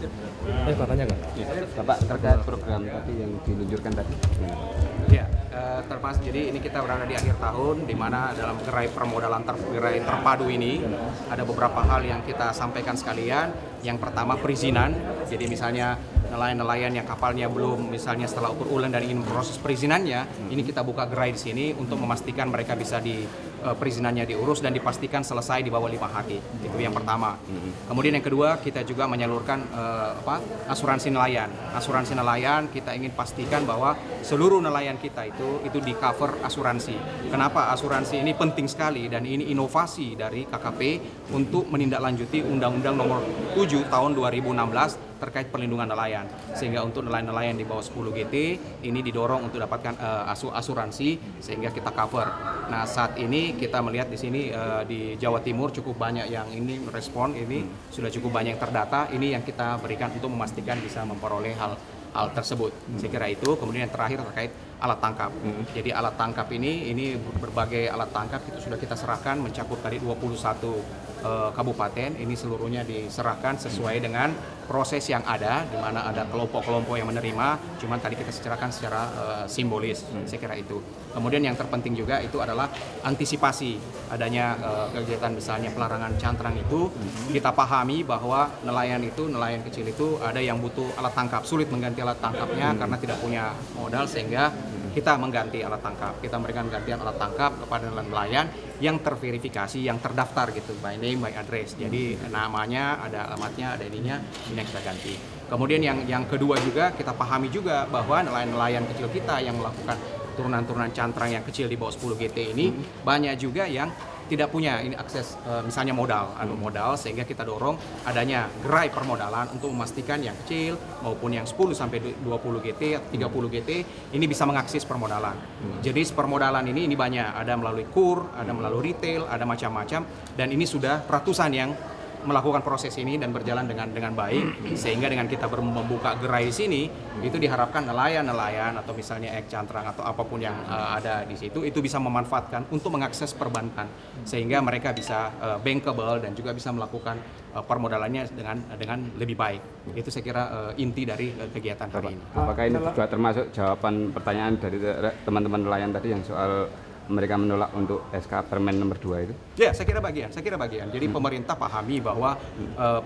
Pak tanya kan? Ya. Bapak terkait program tadi yang diluncurkan tadi. Ya, terpas. Jadi ini kita berada di akhir tahun, di mana dalam gerai permodalan gerai terpadu ini ada beberapa hal yang kita sampaikan sekalian. Yang pertama perizinan. Jadi misalnya nelayan-nelayan yang kapalnya belum, misalnya setelah ukur ulang dan ingin proses perizinannya, ini kita buka gerai di sini untuk memastikan mereka bisa perizinannya diurus dan dipastikan selesai di bawah 5 hari. Itu yang pertama. Kemudian yang kedua, kita juga menyalurkan asuransi nelayan. Asuransi nelayan kita ingin pastikan bahwa seluruh nelayan kita itu di cover asuransi. Kenapa asuransi ini penting sekali, dan ini inovasi dari KKP untuk menindaklanjuti Undang-Undang Nomor 7 Tahun 2016 terkait perlindungan nelayan, sehingga untuk nelayan-nelayan di bawah 10 GT ini didorong untuk dapatkan asuransi sehingga kita cover. Nah, saat ini kita melihat di sini di Jawa Timur cukup banyak yang ini respon, ini sudah cukup banyak yang terdata. Ini yang kita berikan untuk memastikan bisa memperoleh hal tersebut. Saya kira itu. Kemudian yang terakhir terkait alat tangkap. Jadi alat tangkap ini berbagai alat tangkap itu sudah kita serahkan, mencakup tadi 21 kabupaten. Ini seluruhnya diserahkan sesuai dengan proses yang ada, di mana ada kelompok-kelompok yang menerima. Cuman tadi kita serahkan secara simbolis. Saya kira itu. Kemudian yang terpenting juga itu adalah antisipasi adanya kegiatan misalnya pelarangan cantrang itu. Kita pahami bahwa nelayan kecil itu ada yang butuh alat tangkap, sulit mengganti alat tangkapnya karena tidak punya modal, sehingga kita mengganti alat tangkap. Kita memberikan gantian alat tangkap kepada nelayan yang terverifikasi, yang terdaftar gitu, by name, by address. Jadi namanya, ada alamatnya, ada ininya, ini yang kita ganti. Kemudian yang kedua juga kita pahami juga bahwa nelayan-nelayan kecil kita yang melakukan turunan-turunan cantrang yang kecil di bawah 10 GT ini banyak juga yang tidak punya ini akses misalnya modal, sehingga kita dorong adanya gerai permodalan untuk memastikan yang kecil maupun yang 10 sampai 20 GT, 30 GT ini bisa mengakses permodalan. Jadi permodalan ini banyak, ada melalui KUR, ada melalui retail, ada macam-macam, dan ini sudah ratusan yang melakukan proses ini dan berjalan dengan baik, sehingga dengan kita membuka gerai di sini itu diharapkan nelayan atau misalnya cantrang atau apapun yang ada di situ itu bisa memanfaatkan untuk mengakses perbankan, sehingga mereka bisa bankable dan juga bisa melakukan permodalannya dengan lebih baik. Itu saya kira inti dari kegiatan hari ini. Apakah ini juga termasuk jawaban pertanyaan dari teman-teman nelayan tadi yang soal mereka menolak untuk SK Permen nomor 2 itu? Ya, saya kira bagian. Jadi pemerintah pahami bahwa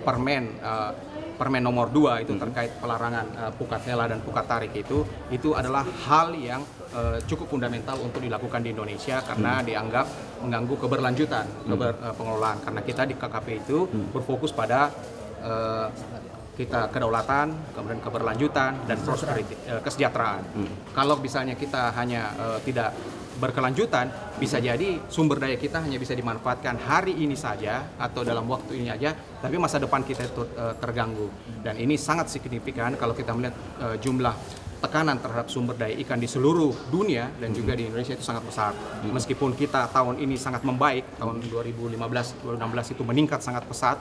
Permen nomor 2 itu terkait pelarangan pukat nela dan pukat tarik itu adalah hal yang cukup fundamental untuk dilakukan di Indonesia, karena dianggap mengganggu keberlanjutan pengelolaan. Karena kita di KKP itu berfokus pada kita kedaulatan, kemudian keberlanjutan dan prosperity, kesejahteraan. Kalau misalnya kita hanya tidak berkelanjutan, bisa jadi sumber daya kita hanya bisa dimanfaatkan hari ini saja atau dalam waktu ini aja, tapi masa depan kita itu terganggu. Dan ini sangat signifikan kalau kita melihat jumlah tekanan terhadap sumber daya ikan di seluruh dunia dan juga di Indonesia itu sangat besar. Meskipun kita tahun ini sangat membaik, tahun 2015-2016 itu meningkat sangat pesat,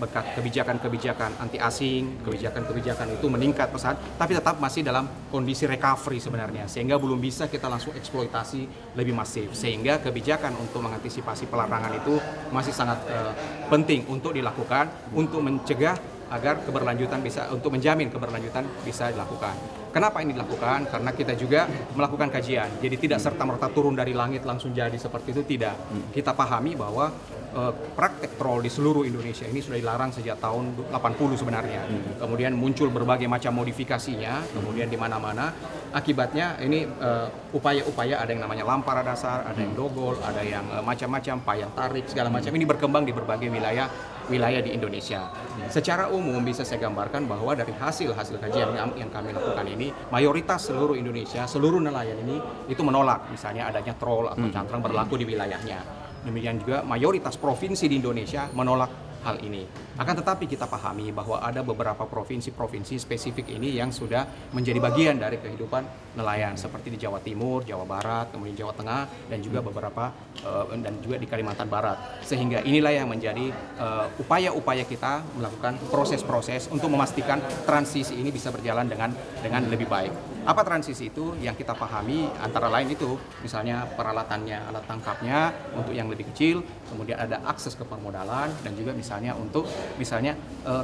berkat kebijakan-kebijakan anti asing, kebijakan-kebijakan itu meningkat pesat, tapi tetap masih dalam kondisi recovery sebenarnya, sehingga belum bisa kita langsung eksploitasi lebih masif, sehingga kebijakan untuk mengantisipasi pelarangan itu masih sangat penting untuk dilakukan, untuk mencegah agar keberlanjutan bisa, untuk menjamin keberlanjutan bisa dilakukan. Kenapa ini dilakukan? Karena kita juga melakukan kajian. Jadi tidak serta-merta turun dari langit langsung jadi seperti itu, tidak. Kita pahami bahwa praktek troll di seluruh Indonesia ini sudah dilarang sejak tahun 80 sebenarnya. Kemudian muncul berbagai macam modifikasinya, kemudian di mana-mana. Akibatnya ini upaya-upaya, ada yang namanya lampara dasar, ada yang dogol, ada yang macam-macam, payang tarik, segala macam ini berkembang di berbagai wilayah di Indonesia. Secara umum bisa saya gambarkan bahwa dari hasil kajian yang kami lakukan ini, mayoritas seluruh Indonesia, seluruh nelayan ini itu menolak misalnya adanya troll atau cantrang berlaku di wilayahnya. Demikian juga mayoritas provinsi di Indonesia menolak hal ini. Akan tetapi kita pahami bahwa ada beberapa provinsi-provinsi spesifik ini yang sudah menjadi bagian dari kehidupan nelayan, seperti di Jawa Timur, Jawa Barat, kemudian Jawa Tengah, dan juga beberapa dan juga di Kalimantan Barat. Sehingga inilah yang menjadi upaya-upaya kita melakukan proses-proses untuk memastikan transisi ini bisa berjalan dengan lebih baik. Apa transisi itu? Yang kita pahami antara lain itu misalnya peralatannya, alat tangkapnya untuk yang lebih kecil, kemudian ada akses ke permodalan dan juga misalnya untuk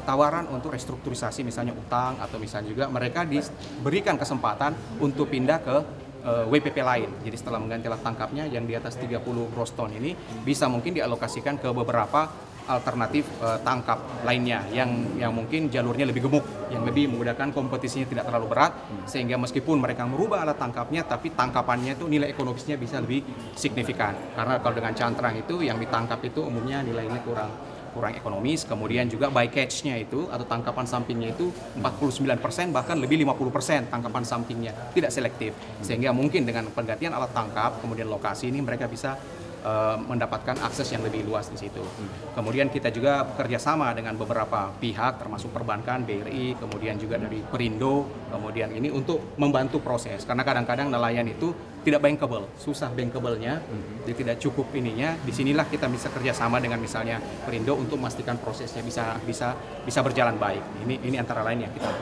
tawaran untuk restrukturisasi misalnya utang atau misalnya juga mereka diberikan kesempatan untuk pindah ke WPP lain. Jadi setelah mengganti alat tangkapnya yang di atas 30 gross ton ini bisa mungkin dialokasikan ke beberapa alternatif tangkap lainnya yang mungkin jalurnya lebih gemuk, yang lebih memudahkan, kompetisinya tidak terlalu berat, sehingga meskipun mereka merubah alat tangkapnya tapi tangkapannya itu nilai ekonomisnya bisa lebih signifikan. Karena kalau dengan cantrang itu yang ditangkap itu umumnya nilainya kurang ekonomis, kemudian juga bycatch-nya itu atau tangkapan sampingnya itu 49%, bahkan lebih 50% tangkapan sampingnya, tidak selektif. Sehingga mungkin dengan penggantian alat tangkap kemudian lokasi ini mereka bisa mendapatkan akses yang lebih luas di situ. Kemudian kita juga bekerja sama dengan beberapa pihak termasuk perbankan, BRI, kemudian juga dari Perindo, kemudian ini untuk membantu proses. Karena kadang-kadang nelayan itu tidak bankable, susah bankable-nya, jadi tidak cukup ininya. Disinilah kita bisa kerjasama dengan misalnya Perindo untuk memastikan prosesnya bisa berjalan baik. Ini antara lain yang kita